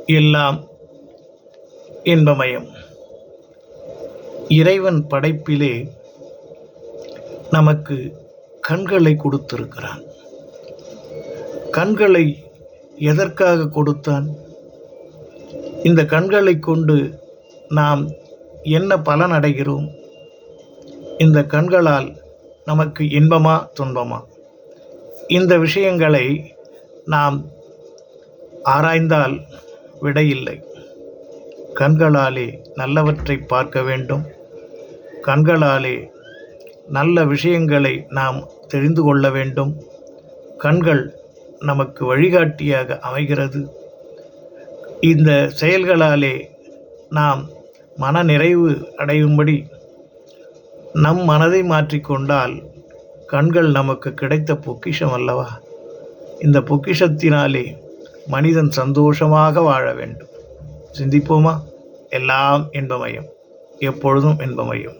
எல்லாம் இன்பமயம். இறைவன் படைப்பிலே நமக்கு கண்களை கொடுத்திருக்கிறான். கண்களை எதற்காக கொடுத்தான்? இந்த கண்களை கொண்டு நாம் என்ன பலன் அடைகிறோம்? இந்த கண்களால் நமக்கு இன்பமா துன்பமா? இந்த விஷயங்களை நாம் ஆராய்ந்தால் விடையில்லை. கண்களாலே நல்லவற்றை பார்க்க வேண்டும். கண்களாலே நல்ல விஷயங்களை நாம் தெரிந்து கொள்ள வேண்டும். கண்கள் நமக்கு வழிகாட்டியாக அமைகிறது. இந்த செயல்களாலே நாம் மன நிறைவு அடையும்படி நம் மனதை மாற்றிக்கொண்டால் கண்கள் நமக்கு கிடைத்த பொக்கிஷம் அல்லவா? இந்த பொக்கிஷத்தினாலே மனிதன் சந்தோஷமாக வாழ வேண்டும். சிந்திப்போமா? எல்லாம் இன்பமயம், எப்பொழுதும் இன்பமயம்.